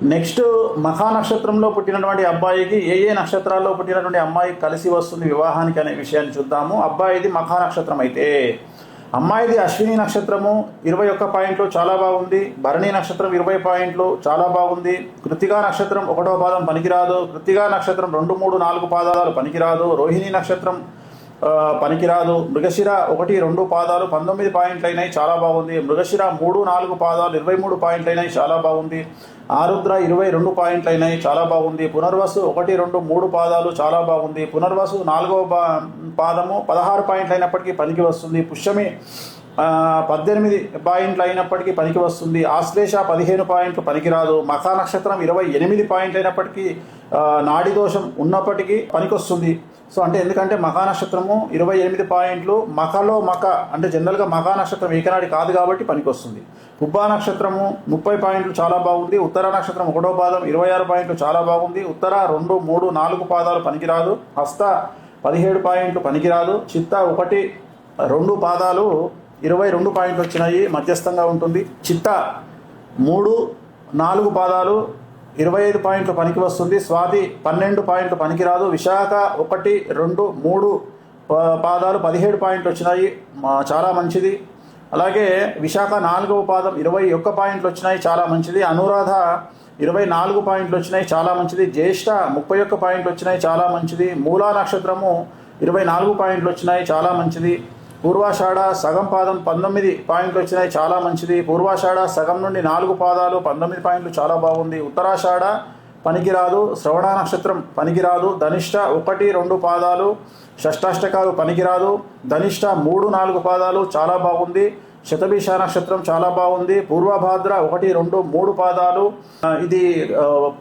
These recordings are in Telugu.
నెక్స్ట్ మఖా నక్షత్రంలో పుట్టినటువంటి అబ్బాయికి ఏ నక్షత్రాల్లో పుట్టినటువంటి అమ్మాయి కలిసి వస్తుంది వివాహానికి అనే విషయాన్ని చూద్దాము. అబ్బాయిది మఖా నక్షత్రం అయితే, అమ్మాయిది అశ్విని నక్షత్రము 21 పాయింట్లు చాలా బాగుంది. భరణి నక్షత్రం 20 పాయింట్లు చాలా బాగుంది. కృత్తికా నక్షత్రం 1వ పాదం పనికిరాదు. కృత్తికా నక్షత్రం 2, 3, 4 పాదాలు పనికిరాదు. రోహిణి నక్షత్రం పనికిరాదు. మృగశిర 1, 2 పాదాలు 19 పాయింట్లు అయినాయి, చాలా బాగుంది. మృగశిర 3, 4 పాదాలు 23 పాయింట్లు అయినాయి, చాలా బాగుంది. ఆరుద్ర 22 పాయింట్లు అయినాయి, చాలా బాగుంది. పునర్వసు 1, 2, 3 పాదాలు చాలా బాగుంది. పునర్వసు 4వ పాదము 16 పాయింట్లు అయినప్పటికీ పనికి వస్తుంది. పుష్యమి 18 పాయింట్లు అయినప్పటికీ పనికి వస్తుంది. ఆశ్లేష 15 పాయింట్లు పనికిరాదు. మఖా నక్షత్రం 28 పాయింట్లు అయినప్పటికీ నాడి దోషం ఉన్నప్పటికీ పనికొస్తుంది. సో అంటే ఎందుకంటే మఖా నక్షత్రము 28 పాయింట్లు, మఖలో మఖ అంటే జనరల్గా మఖా నక్షత్రం ఏకనాడి కాదు కాబట్టి పనికొస్తుంది. పుబ్బా నక్షత్రము 30 పాయింట్లు చాలా బాగుంది. ఉత్తర నక్షత్రం 1వ పాదం 26 పాయింట్లు చాలా బాగుంది. ఉత్తర 2, 3, 4 పాదాలు పనికిరాదు. హస్త 17 పాయింట్లు పనికిరాదు. చిత్త 1, 2 పాదాలు 22 పాయింట్లు వచ్చినాయి, మధ్యస్థంగా ఉంటుంది. చిత్త 3, 4 పాదాలు 25 పాయింట్లు పనికి వస్తుంది. స్వాతి 12 పాయింట్లు పనికిరాదు. విశాఖ 1, 2, 3 పాదాలు 17 పాయింట్లు వచ్చినాయి, చాలా మంచిది. అలాగే విశాఖ 4వ పాదం 21 పాయింట్లు వచ్చినాయి, చాలా మంచిది. అనురాధ 24 పాయింట్లు వచ్చినాయి, చాలా మంచిది. జ్యేష్ఠ 31 పాయింట్లు వచ్చినాయి, చాలా మంచిది. మూలా నక్షత్రము 24 పాయింట్లు వచ్చినాయి, చాలా మంచిది. పూర్వాషాఢ సగం పాదం 19 పాయింట్లు వచ్చినాయి, చాలా మంచిది. పూర్వాషాఢ సగం నుండి 4 పాదాలు 19 పాయింట్లు చాలా బాగుంది. ఉత్తరాషాఢ పనికిరాదు. శ్రవణ నక్షత్రం పనికిరాదు. ధనిష్ట 1, 2 పాదాలు షష్టాష్టకాలు పనికిరాదు. ధనిష్ట 3, 4 పాదాలు చాలా బాగుంది. శతభిష నక్షత్రం చాలా బాగుంది. పూర్వభాద్ర 1, 2, 3 పాదాలు ఇది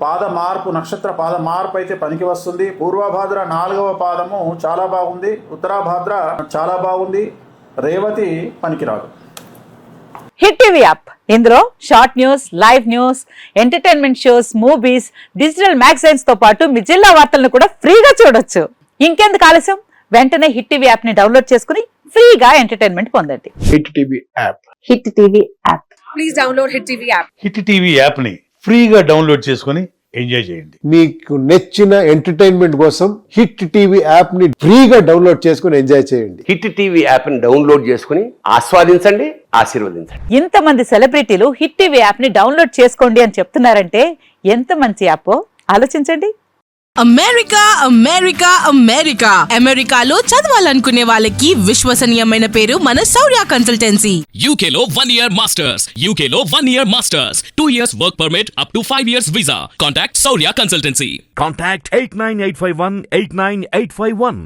పాద మార్పు, నక్షత్ర పాద మార్పు అయితే పనికి వస్తుంది. పూర్వభాద్ర 4వ పాదము చాలా బాగుంది. ఉత్తరాభాద్ర చాలా బాగుంది. రేవతి పనికిరాదు. హిట్ టీవీ యాప్, ఇందులో short news, live news, entertainment shows, movies, digital magazines తో పాటు మీ జిల్లా వార్తలను కూడా ఫ్రీగా చూడొచ్చు. ఇంకెందుకు ఆలస్యం, వెంటనే హిట్ టీవీ యాప్ ని డౌన్లోడ్ చేసుకుని ఫ్రీగా ఎంటర్టైన్మెంట్ పొందండి. Hit TV app, hit TV app, please download hit TV app. Hit TV app ని ఫ్రీగా డౌన్లోడ్ చేసుకుని ఎంజాయ్ చేయండి. మీకు నచ్చిన ఎంటర్టైన్మెంట్ కోసం హిట్ టీవీ యాప్ ని ఫ్రీగా డౌన్లోడ్ చేసుకుని ఎంజాయ్ చేయండి. హిట్ టీవీ యాప్ ని డౌన్లోడ్ చేసుకుని ఆస్వాదించండి, ఆశీర్వదించండి. ఇంతమంది సెలబ్రిటీలు హిట్ టీవీ యాప్ ని డౌన్లోడ్ చేసుకోండి అని చెప్తున్నారంటే ఎంత మంచి యాప్ ఆలోచించండి. అమెరికా అమెరికా అమెరికా అమెరికాలో చదవాలనుకునే వాళ్ళకి విశ్వసనీయమైన పేరు మన శౌర్య కన్సల్టెన్సీ. UK లో 1 year masters, UK లో 1 year masters, 2 years work permit up to 5 years visa. Contact Saurya Consultancy. Contact 89851 89851.